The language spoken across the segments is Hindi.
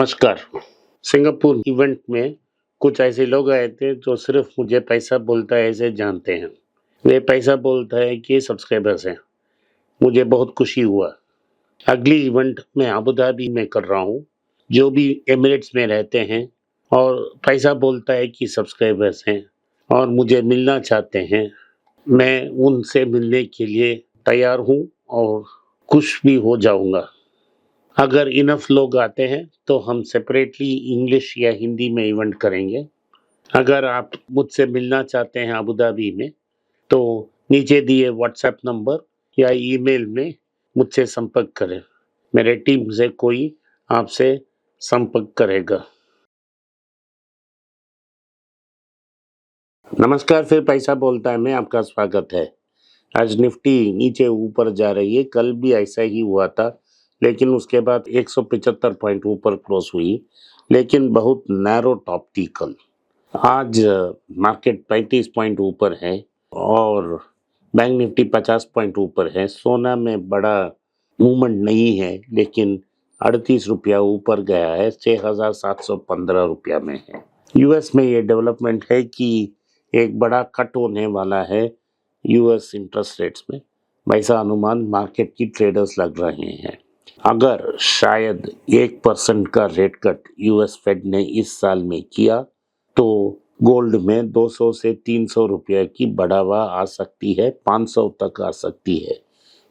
नमस्कार। सिंगापुर इवेंट में कुछ ऐसे लोग आए थे जो सिर्फ मुझे पैसा बोलता है ऐसे जानते हैं। वे पैसा बोलता है कि सब्सक्राइबर्स हैं। मुझे बहुत खुशी हुआ। अगली इवेंट मैं अबू धाबी में कर रहा हूँ। जो भी एमिरेट्स में रहते हैं और पैसा बोलता है कि सब्सक्राइबर्स हैं और मुझे मिलना चाहते हैं, मैं उनसे मिलने के लिए तैयार हूँ और खुश भी हो जाऊँगा। अगर इनफ लोग आते हैं तो हम सेपरेटली इंग्लिश या हिंदी में इवेंट करेंगे। अगर आप मुझसे मिलना चाहते हैं अबू धाबी में तो नीचे दिए व्हाट्सएप नंबर या ईमेल में मुझसे संपर्क करें। मेरे टीम से कोई आपसे संपर्क करेगा। नमस्कार, फिर पैसा बोलता है में आपका स्वागत है। आज निफ्टी नीचे ऊपर जा रही है। कल भी ऐसा ही हुआ था, लेकिन उसके बाद 175 पॉइंट ऊपर क्लोज हुई, लेकिन बहुत नैरो टॉप थी कल। आज मार्केट 35 पॉइंट ऊपर है और बैंक निफ्टी 50 पॉइंट ऊपर है। सोना में बड़ा मूवमेंट नहीं है, लेकिन 38 रुपया ऊपर गया है, 6,715 रुपया में है। यूएस में ये डेवलपमेंट है कि एक बड़ा कट होने वाला है यूएस इंटरेस्ट रेट्स में। वैसा अनुमान मार्केट की ट्रेडर्स लग रहे हैं। अगर शायद 1% का रेट कट यूएस फेड ने इस साल में किया तो गोल्ड में 200 से 300 रुपये की बढ़ावा आ सकती है, 500 तक आ सकती है।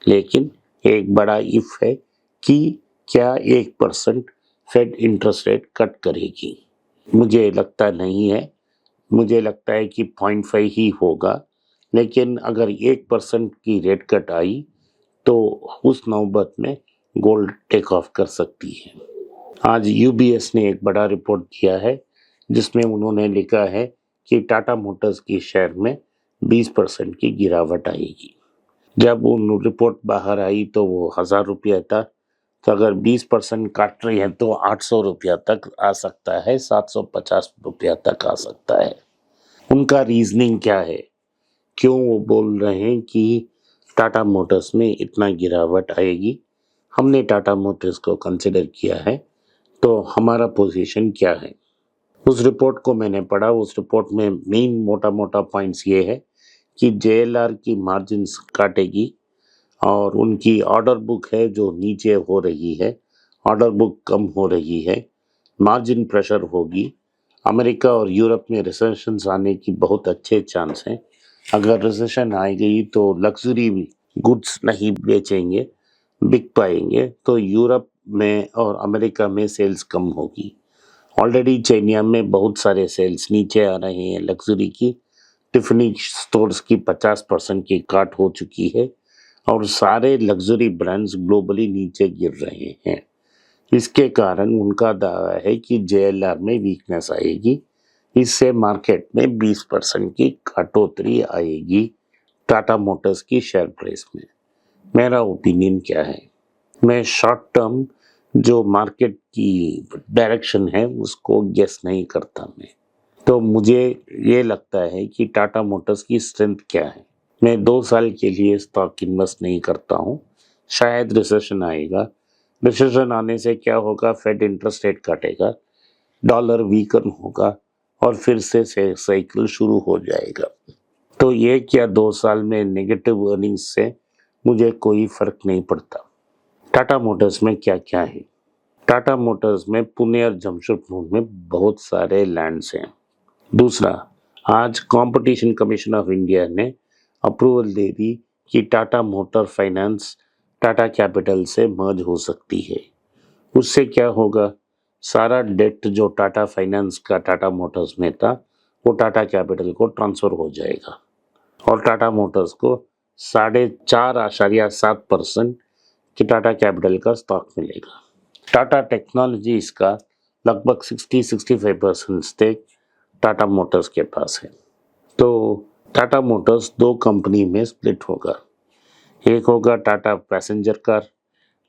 लेकिन एक बड़ा इफ है कि क्या 1% फेड इंटरेस्ट रेट कट करेगी। मुझे लगता नहीं है। मुझे लगता है कि 0.5 ही होगा, लेकिन अगर 1% की रेट कट आई तो उस नौबत में गोल्ड टेक ऑफ कर सकती है। आज यूबीएस ने एक बड़ा रिपोर्ट दिया है जिसमें उन्होंने लिखा है कि टाटा मोटर्स की शेयर में 20% की गिरावट आएगी। जब उन रिपोर्ट बाहर आई तो वो 1000 रुपया था, तो अगर 20% काट रही है तो 800 रुपया तक आ सकता है, 750 रुपया तक आ सकता है। उनका रीजनिंग क्या है? क्यों वो बोल रहे हैं कि टाटा मोटर्स में इतना गिरावट आएगी? हमने टाटा मोटर्स को कंसिडर किया है, तो हमारा पोजीशन क्या है? उस रिपोर्ट को मैंने पढ़ा। उस रिपोर्ट में मेन मोटा मोटा पॉइंट्स ये है कि जेएलआर की मार्जिन्स काटेगी और उनकी ऑर्डर बुक है जो नीचे हो रही है, ऑर्डर बुक कम हो रही है, मार्जिन प्रेशर होगी। अमेरिका और यूरोप में रिसेशन आने की बहुत अच्छे चांस हैं। अगर रिसेशन आ गई तो लग्जरी गुड्स नहीं बेचेंगे, बिक पाएंगे, तो यूरोप में और अमेरिका में सेल्स कम होगी। ऑलरेडी चाइना में बहुत सारे सेल्स नीचे आ रहे हैं लग्जरी की। टिफनी स्टोर्स की 50% की काट हो चुकी है और सारे लग्जरी ब्रांड्स ग्लोबली नीचे गिर रहे हैं। इसके कारण उनका दावा है कि जेएलआर में वीकनेस आएगी। इससे मार्केट में 20% की कटौती आएगी टाटा मोटर्स की शेयर प्राइस में। मेरा ओपिनियन क्या है? मैं शॉर्ट टर्म जो मार्केट की डायरेक्शन है उसको गेस नहीं करता मैं। तो मुझे ये लगता है कि टाटा मोटर्स की स्ट्रेंथ क्या है। मैं 2 साल के लिए स्टॉक इन्वेस्ट नहीं करता हूँ। शायद रिसेशन आएगा। रिसेशन आने से क्या होगा? फेड इंटरेस्ट रेट काटेगा, डॉलर वीकन होगा और फिर से साइकिल शुरू हो जाएगा। तो ये क्या 2 साल में नेगेटिव अर्निंग्स से मुझे कोई फर्क नहीं पड़ता। टाटा मोटर्स में क्या क्या है? टाटा मोटर्स में पुणे और जमशेदपुर में बहुत सारे लैंड्स हैं। दूसरा, आज कंपटीशन कमीशन ऑफ इंडिया ने अप्रूवल दे दी कि Tata motor finance Tata capital से मर्ज हो सकती है। उससे क्या होगा? सारा डेट जो टाटा फाइनेंस का टाटा मोटर्स में था वो टाटा कैपिटल को ट्रांसफर हो जाएगा और टाटा मोटर्स को 4.7% कि टाटा कैपिटल का स्टॉक मिलेगा। टाटा टेक्नोलॉजीज का लगभग 60-65% स्टेक टाटा मोटर्स के पास है। तो टाटा मोटर्स 2 कंपनी में स्प्लिट होगा। एक होगा टाटा पैसेंजर कार,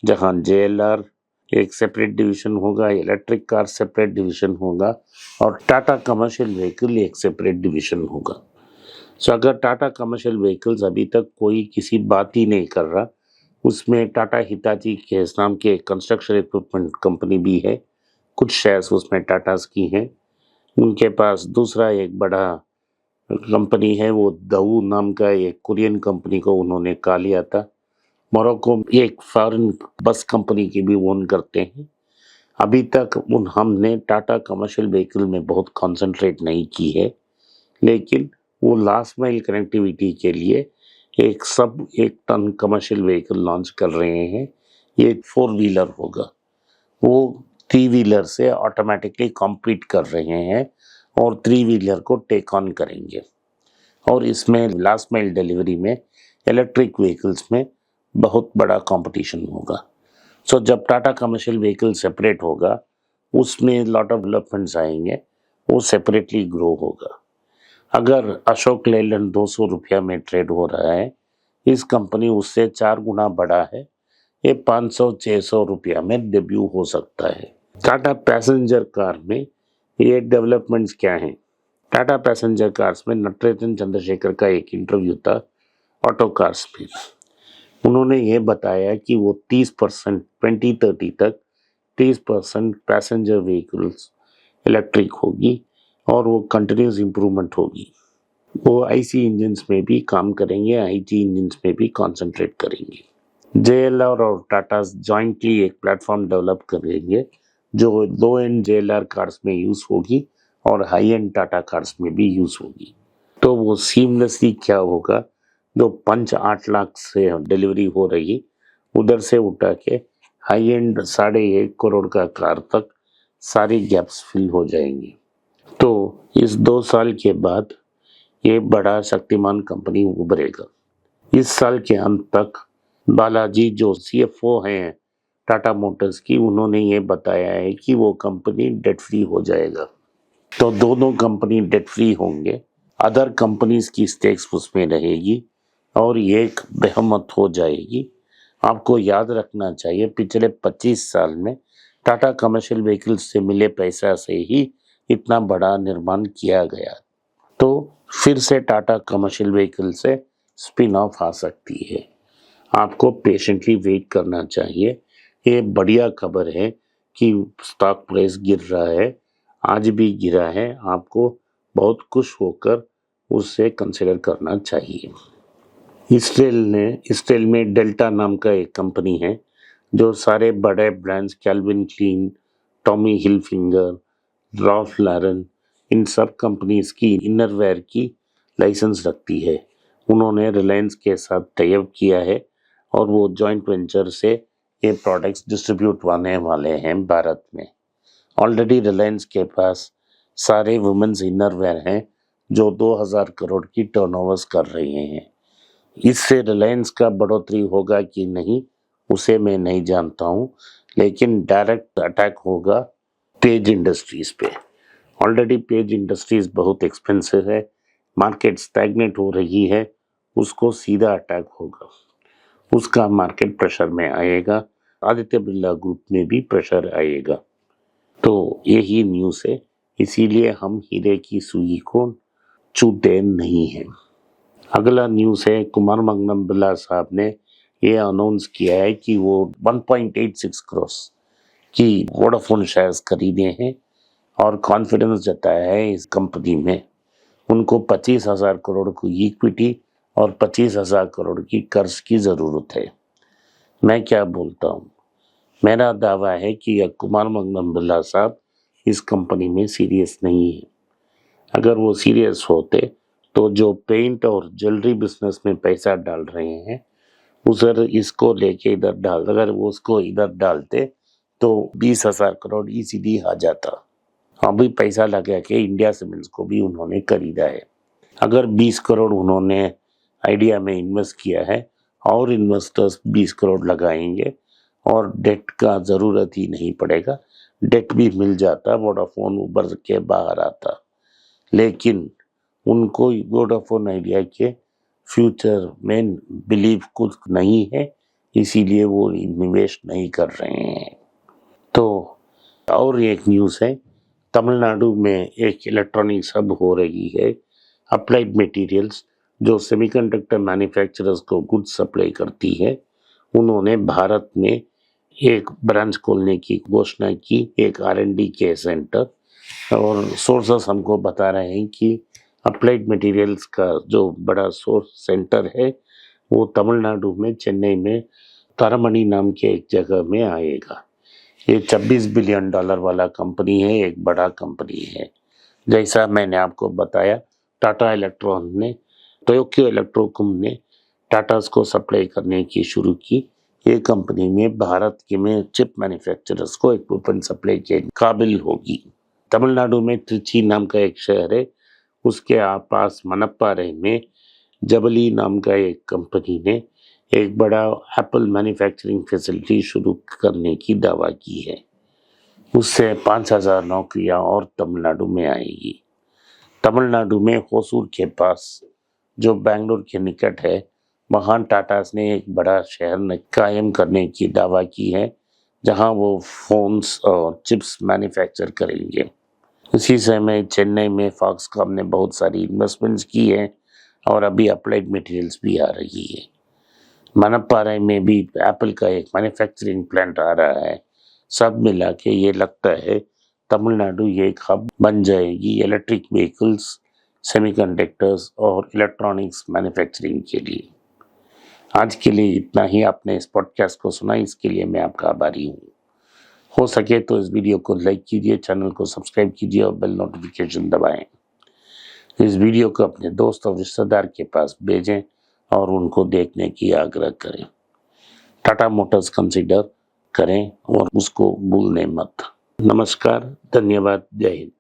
जहां जेएलआर एक सेपरेट डिवीजन होगा, इलेक्ट्रिक कार सेपरेट डिवीजन होगा और टाटा कमर्शियल व्हीकल एक सेपरेट डिवीजन होगा। सो अगर टाटा कमर्शियल व्हीकल्स अभी तक कोई किसी बात ही नहीं कर रहा, उसमें टाटा हिताची के नाम के कंस्ट्रक्शन इक्विपमेंट कंपनी भी है कुछ शेयर्स उसमें टाटास की हैं। उनके पास दूसरा एक बड़ा कंपनी है, वो दाऊ नाम का एक कोरियन कंपनी को उन्होंने खा लिया था। मोरक्को एक फॉरेन बस कंपनी की भी ओन करते हैं। अभी तक हमने टाटा कमर्शियल व्हीकल में बहुत कंसंट्रेट नहीं की है, लेकिन वो लास्ट माइल कनेक्टिविटी के लिए एक टन कमर्शियल व्हीकल लॉन्च कर रहे हैं। ये 4 व्हीलर होगा, वो 3 व्हीलर से ऑटोमेटिकली कॉम्पीट कर रहे हैं और 3 व्हीलर को टेक ऑन करेंगे। और इसमें लास्ट माइल डिलीवरी में इलेक्ट्रिक व्हीकल्स में बहुत बड़ा कंपटीशन होगा। सो जब टाटा कमर्शियल व्हीकल सेपरेट होगा, उसमें लॉट ऑफ डेवलपमेंट्स आएंगे, वो सेपरेटली ग्रो होगा। अगर अशोक लेलैंड 200 रुपया में ट्रेड हो रहा है, इस कंपनी उससे 4 गुना बड़ा है, ये 500-600 रुपया में डेब्यू हो सकता है। टाटा पैसेंजर कार में ये डेवलपमेंट्स क्या हैं? टाटा पैसेंजर कार्स में नटराजन चंद्रशेखर का एक इंटरव्यू था ऑटो कार्स में। उन्होंने ये बताया कि वो 30% 2030 तक 30% पैसेंजर व्हीकल्स इलेक्ट्रिक होगी और वो कंटिन्यूस इम्प्रूवमेंट होगी। वो आईसी इंजन्स में भी काम करेंगे, आईटी इंजन्स में भी कॉन्सेंट्रेट करेंगे। जेएलआर और टाटा जॉइंटली एक प्लेटफॉर्म डेवलप करेंगे जो लो एंड जेएलआर कार्स में यूज होगी और हाई एंड टाटा कार्स में भी यूज होगी। तो वो सीमलेसली क्या होगा, जो 8 लाख से डिलीवरी हो रही उधर से उठा के हाई एंड 1.5 करोड़ का कार तक सारी गैप्स फिल हो जाएंगी। तो इस 2 साल के बाद ये बड़ा शक्तिमान कंपनी उभरेगा। इस साल के अंत तक बालाजी जो सीएफओ हैं टाटा मोटर्स की, उन्होंने ये बताया है कि वो कंपनी डेट फ्री हो जाएगा। तो दोनों कंपनी डेट फ्री होंगे, अदर कंपनीज की स्टेक्स उसमें रहेगी और एक बेहमत हो जाएगी। आपको याद रखना चाहिए, पिछले 25 साल में टाटा कमर्शियल व्हीकल्स से मिले पैसा से ही इतना बड़ा निर्माण किया गया। तो फिर से टाटा कमर्शियल व्हीकल से स्पिन ऑफ आ सकती है। आपको पेशेंटली वेट करना चाहिए। ये बढ़िया खबर है कि स्टॉक प्राइस गिर रहा है, आज भी गिरा है। आपको बहुत खुश होकर उससे कंसिडर करना चाहिए। इसराइल में डेल्टा नाम का एक कंपनी है जो सारे बड़े brands Calvin Klein, Tommy Hilfiger, Ralph Lauren, इन सब कंपनीज की इनरवेयर की लाइसेंस रखती है। उन्होंने रिलायंस के साथ टाई-अप किया है और वो जॉइंट वेंचर से ये प्रोडक्ट्स डिस्ट्रीब्यूट होने वाले हैं भारत में। ऑलरेडी रिलायंस के पास सारे वुमेन्स इनरवेयर हैं जो 2000 करोड़ की टर्नओवर्स कर रहे हैं। इससे रिलायंस का बढ़ोतरी होगा कि नहीं उसे मैं नहीं जानता हूँ, लेकिन डायरेक्ट अटैक होगा पेज इंडस्ट्रीज पे। ऑलरेडी पेज इंडस्ट्रीज बहुत एक्सपेंसिव है, मार्केट स्टैग्नेट हो रही है, उसको सीधा अटैक होगा, उसका मार्केट प्रेशर में आएगा, आदित्य बिरला ग्रुप में भी प्रेशर आएगा। तो यही न्यूज़ है, इसीलिए हम हीरे की सुई को छूते नहीं हैं। अगला न्यूज़ है, कुमार मंगलम बिरला साहब ने ये अनाउंस किया है कि वो 1.86 करोड़ की वोडाफोन शेयर्स खरीदे हैं और कॉन्फिडेंस जताया है इस कंपनी में। उनको 25,000 करोड़ की इक्विटी और 25,000 करोड़ की कर्ज की ज़रूरत है। मैं क्या बोलता हूँ, मेरा दावा है कि कुमार मंगलम बिरला साहब इस कंपनी में सीरियस नहीं है। अगर वो सीरियस होते तो जो पेंट और ज्वेलरी बिजनेस में पैसा डाल रहे हैं उधर इसको लेके इधर डाल, अगर वो उसको इधर डालते तो 20,000 करोड़ इजीली आ जाता। अभी पैसा लगा के इंडिया सीमेंट्स को भी उन्होंने खरीदा है। अगर 20 करोड़ उन्होंने आइडिया में इन्वेस्ट किया है और इन्वेस्टर्स 20 करोड़ लगाएंगे और डेट का ज़रूरत ही नहीं पड़ेगा, डेट भी मिल जाता, वोडाफोन उभर के बाहर आता। लेकिन उनको वोडाफोन आइडिया के फ्यूचर में बिलीव कुछ नहीं है, इसीलिए वो निवेश नहीं कर रहे हैं। तो और एक न्यूज़ है, तमिलनाडु में एक इलेक्ट्रॉनिक हब हो रही है, अप्लाइड मटेरियल्स जो सेमीकंडक्टर मैन्युफैक्चरर्स को गुड्स सप्लाई करती है, उन्होंने भारत में एक ब्रांच खोलने की घोषणा की, एक R&D के सेंटर, और सोर्सेस हमको बता रहे हैं कि अप्लाइड मटेरियल्स का जो बड़ा सोर्स सेंटर है वो तमिलनाडु में, चेन्नई में तारामणि नाम के एक जगह में आएगा। ये $26 बिलियन वाला कंपनी है, एक बड़ा कंपनी है। जैसा मैंने आपको बताया, टाटा इलेक्ट्रॉन ने, टोक्यो इलेक्ट्रोकुम ने टाटास को सप्लाई करने की शुरू की। ये कंपनी में भारत के में चिप मैन्युफैक्चरर्स को इक्विपमेंट सप्लाई के काबिल होगी। तमिलनाडु में त्रिची नाम का एक शहर है, उसके पास मनप्पारे में जबली नाम का एक कंपनी ने एक बड़ा एप्पल मैन्युफैक्चरिंग फैसिलिटी शुरू करने की दावा की है। उससे 5,000 नौकरियां और तमिलनाडु में आएगी। तमिलनाडु में होसूर के पास, जो बेंगलुरु के निकट है, महान टाटास ने एक बड़ा शहर कायम करने की दावा की है, जहां वो फोन्स और चिप्स मैन्युफैक्चर करेंगे। इसी समय चेन्नई में फॉक्सकॉम ने बहुत सारी इन्वेस्टमेंट्स की है और अभी अप्लाइड मटेरियल्स भी आ रही है। मनप्पारे में भी एप्पल का एक मैन्युफैक्चरिंग प्लांट आ रहा है। सब मिला के ये लगता है तमिलनाडु ये एक हब बन जाएगी इलेक्ट्रिक व्हीकल्स, सेमीकंडक्टर्स और इलेक्ट्रॉनिक्स मैन्युफैक्चरिंग के लिए। आज के लिए इतना ही। आपने इस पॉडकास्ट को सुना, इसके लिए मैं आपका आभारी हूँ। हो सके तो इस वीडियो को लाइक कीजिए, चैनल को सब्सक्राइब कीजिए और बेल नोटिफिकेशन दबाएं। इस वीडियो को अपने दोस्त और रिश्तेदार के पास भेजें और उनको देखने की आग्रह करें। टाटा मोटर्स कंसीडर करें और उसको भूलने मत। नमस्कार, धन्यवाद, जय हिंद।